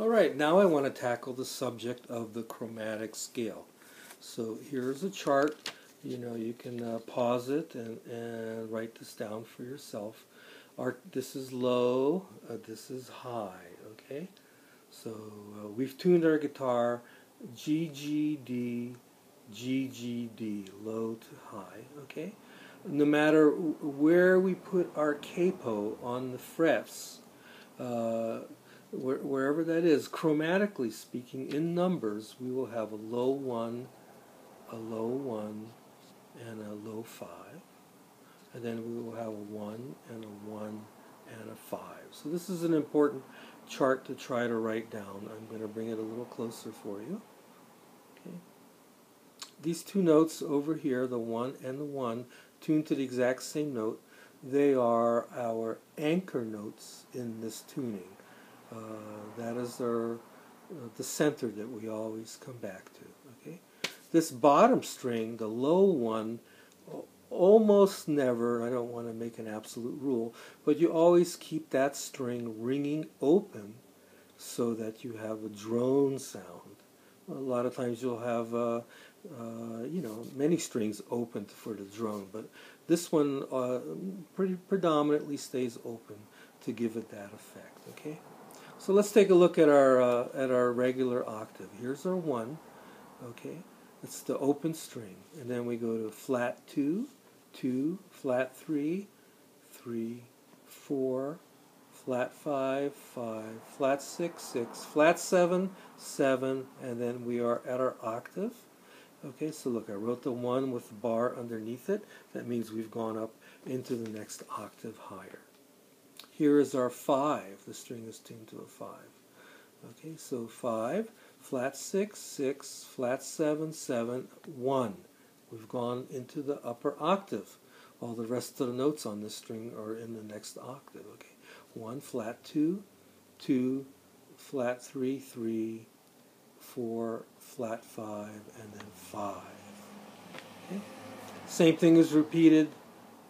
All right, now I want to tackle the subject of the chromatic scale. So here's a chart. You can pause it and write this down for yourself. This is low, this is high, okay? So we've tuned our guitar G, G, D, G, G, D, low to high, okay? No matter where we put our capo on the frets, uh, wherever that is, chromatically speaking, in numbers, we will have a low 1, a low 1, and a low 5. And then we will have a 1 and a 1 and a 5. So this is an important chart to try to write down. I'm going to bring it a little closer for you. Okay. These two notes over here, the 1 and the 1, tuned to the exact same note, they are our anchor notes in this tuning. That is the center that we always come back to. Okay, this bottom string, the low one, almost never, I don't want to make an absolute rule, but you always keep that string ringing open so that you have a drone sound. A lot of times you'll have many strings open for the drone, but this one pretty predominantly stays open to give it that effect. Okay. So let's take a look at our regular octave. Here's our 1, okay? It's the open string. And then we go to flat 2, 2, flat 3, 3, 4, flat 5, 5, flat 6, 6, flat 7, 7, and then we are at our octave. Okay, so look, I wrote the 1 with the bar underneath it. That means we've gone up into the next octave higher. Here is our 5. The string is tuned to a 5. Okay, so 5, flat 6, 6, flat 7, 7, 1. We've gone into the upper octave. All the rest of the notes on this string are in the next octave. Okay, 1, flat 2, 2, flat 3, 3, 4, flat 5, and then 5. Okay, same thing is repeated.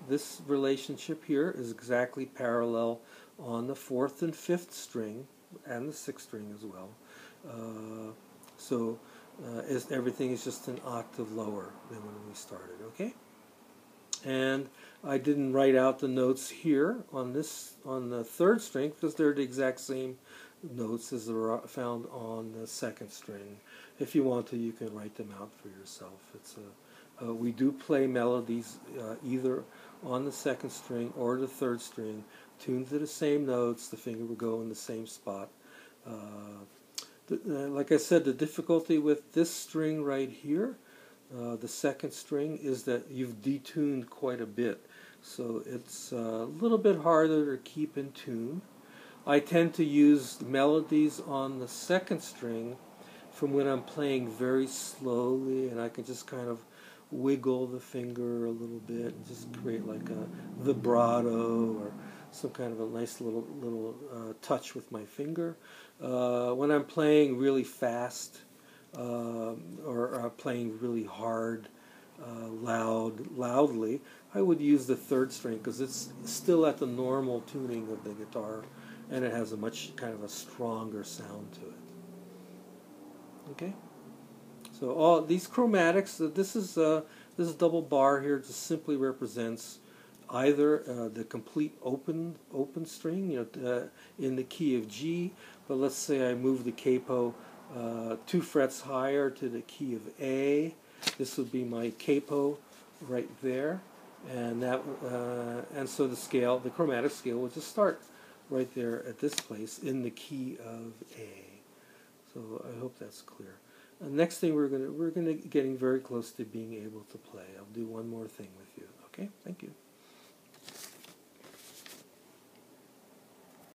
This relationship here is exactly parallel on the 4th and 5th string, and the 6th string as well. Everything is just an octave lower than when we started, okay? And I didn't write out the notes here on the 3rd string because they're the exact same notes as are found on the 2nd string. If you want to, you can write them out for yourself. We do play melodies either on the 2nd string or the 3rd string, tuned to the same notes. The finger will go in the same spot. Like I said, the difficulty with this string right here, the 2nd string, is that you've detuned quite a bit. So it's a little bit harder to keep in tune. I tend to use melodies on the 2nd string from when I'm playing very slowly, and I can just kind of wiggle the finger a little bit and just create like a vibrato or some kind of a nice little touch with my finger. When I'm playing really fast or playing really hard, loudly, I would use the 3rd string because it's still at the normal tuning of the guitar, and it has a much kind of a stronger sound to it. Okay. So all these chromatics, this double bar here just simply represents either the complete open string, in the key of G. But let's say I move the capo 2 frets higher to the key of A. This would be my capo right there, and so the chromatic scale will just start right there at this place in the key of A. So I hope that's clear. Next thing we're getting very close to being able to play. I'll do one more thing with you. Okay, thank you.